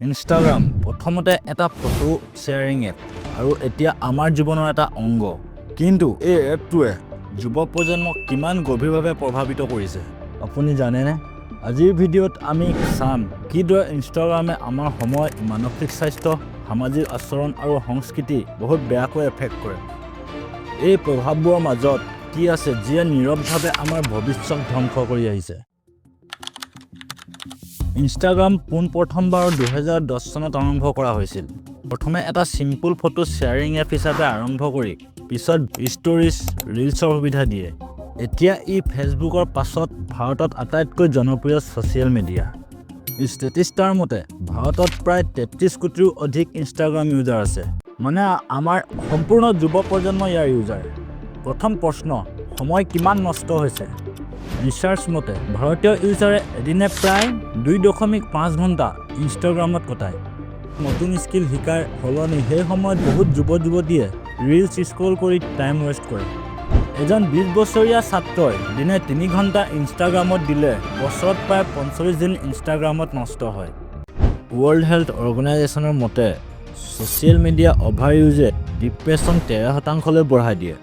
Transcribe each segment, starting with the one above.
Instagram প্ৰথমতে এটা photo sharing app আৰু এতিয়া আমাৰ জীৱনৰ এটা অংগ। কিন্তু এই এপটোৱে যুৱ প্ৰজন্মক কিমান গভীৰভাৱে প্ৰভাৱিত কৰিছে আপুনি জানেনে? আজিৰ ভিডিঅ'ত আমি চাম কিদৰে ইনষ্টাগ্ৰামে আমাৰ সময়, মানসিক স্বাস্থ্য, সামাজিক আচৰণ আৰু সংস্কৃতি বহুত বেয়াকৈ এফেক্ট কৰে। এই প্ৰভাৱবোৰৰ মাজত কি আছে যিয়ে নীৰৱভাৱে আমাৰ ভৱিষ্যত ধ্বংস কৰি আহিছে। ইনষ্টাগ্ৰাম পোনপ্ৰথমবাৰ 2010 চনত আৰম্ভ কৰা হৈছিল। প্ৰথমে এটা চিম্পল ফটো শ্বেয়াৰিং এপ হিচাপে আৰম্ভ কৰি পিছত ষ্টৰিজ, ৰিলছৰ সুবিধা দিয়ে। এতিয়া ই ফেচবুকৰ পাছত ভাৰতত আটাইতকৈ জনপ্ৰিয় ছ'চিয়েল মিডিয়া। ষ্টেটিষ্টাৰ মতে ভাৰতত প্ৰায় 33 কোটিৰো অধিক ইনষ্টাগ্ৰাম ইউজাৰ আছে। মানে আমাৰ সম্পূৰ্ণ যুৱ প্ৰজন্ম ইয়াৰ ইউজাৰ। প্ৰথম প্ৰশ্ন, সময় কিমান নষ্ট হৈছে? ৰিচাৰ্চ মতে ভাৰতীয় ইউজাৰে এদিনে প্ৰায় 2.5 ঘণ্টা ইনষ্টাগ্ৰামত কটায়। নতুন স্কিল শিকাৰ সলনি সেই সময়ত বহুত যুৱ-যুৱতীয়ে ৰিলছ স্ক্ৰল কৰি টাইম ৱেষ্ট কৰে। এজন 20 বছৰীয়া ছাত্ৰই দিনে 3 ঘণ্টা ইনষ্টাগ্ৰামত দিলে বছৰত প্ৰায় 45 দিন ইনষ্টাগ্ৰামত নষ্ট হয়। ৱৰ্ল্ড হেল্থ অৰ্গেনাইজেশ্যনৰ মতে ছ'চিয়েল মিডিয়া অভাৰ ইউজে ডিপ্ৰেছন 13% বঢ়াই দিয়ে।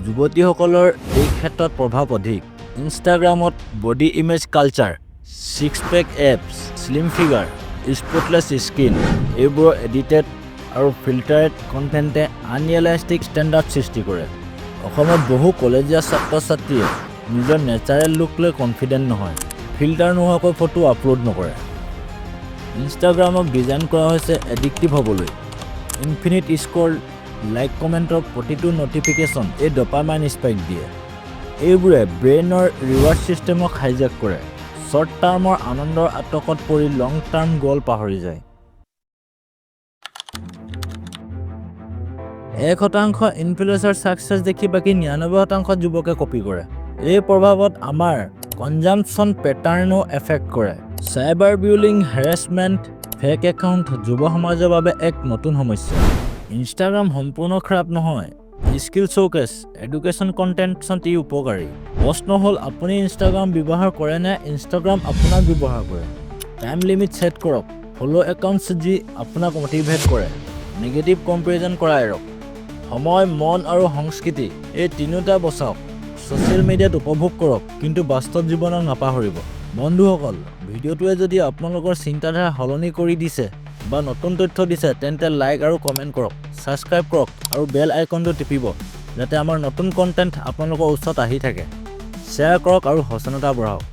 যুৱতীসকলৰ এই ক্ষেত্ৰত প্ৰভাৱ অধিক। ইনষ্টাগ্ৰামত body image culture, six pack apps, slim figure, spotless skin এইবোৰৰ এডিটেড আৰু ফিল্টাৰেড কণ্টেণ্টে আনৰিয়েলাষ্টিক ষ্টেণ্ডাৰ্ড সৃষ্টি কৰে। অসমত বহু কলেজীয়া ছাত্ৰ-ছাত্ৰীয়ে নিজৰ নেচাৰেল লুক লৈ কনফিডেণ্ট নহয়, ফিল্টাৰ নোহোৱাকৈ ফটো আপলোড নকৰে। ইনষ্টাগ্ৰামক ডিজাইন কৰা হৈছে এডিক্টিভ হ'বলৈ। ইনফিনিট স্ক্ৰল, লাইক কমেণ্টৰ প্ৰতিটো ন'টিফিকেশ্যন এই ডপামাইন স্পাইক দিয়ে। এইবোৰে ব্ৰেইনৰ ৰিৱাৰ্ড ছিষ্টেমক হাইজেক কৰে। শ্বৰ্ট টাৰ্মৰ আনন্দৰ আটকত পৰি লং টাৰ্ম গ'ল পাহৰি যায়। 1% ইনফ্লুৱেঞ্চাৰ ছাকচেছ দেখি বাকী 99% যুৱকে কপি কৰে। এই প্ৰভাৱত আমাৰ কনজাম্পশ্যন পেটাৰ্ণো এফেক্ট কৰে। চাইবাৰ বিউলিং, হেৰেছমেণ্ট, ফেক একাউণ্ট যুৱ সমাজৰ বাবে এক নতুন সমস্যা। ইনষ্টাগ্ৰাম সম্পূৰ্ণ খাৰাপ নহয়। স্কিল শ্ব'কেছ, এডুকেশ্যন কণ্টেণ্টছত ই উপকাৰী। প্ৰশ্ন হ'ল আপুনি ইনষ্টাগ্ৰাম ব্যৱহাৰ কৰে নে ইনষ্টাগ্ৰাম আপোনাক ব্যৱহাৰ কৰে? টাইম লিমিট ছেট কৰক। ফ'ল' একাউণ্টছ যি আপোনাক মটিভেট কৰে। নেগেটিভ কম্পেৰিজন কৰা এৰক। সময়, মন আৰু সংস্কৃতি এই তিনিওটা বচাওক। ছ'চিয়েল মিডিয়াত উপভোগ কৰক কিন্তু বাস্তৱ জীৱনক নাপাহৰিব। বন্ধুসকল, ভিডিঅ'টোৱে যদি আপোনালোকৰ চিন্তাধাৰা সলনি কৰি দিছে বা নতুন তথ্য দিছে তেন্তে লাইক আৰু কমেণ্ট কৰক, ছাবস্ক্ৰাইব কৰক আৰু বেল আইকনটো টিপিব যাতে আমাৰ নতুন কণ্টেণ্ট আপোনালোকৰ ওচৰত আহি থাকে। শ্বেয়াৰ কৰক আৰু সচেতনতা বঢ়াওক।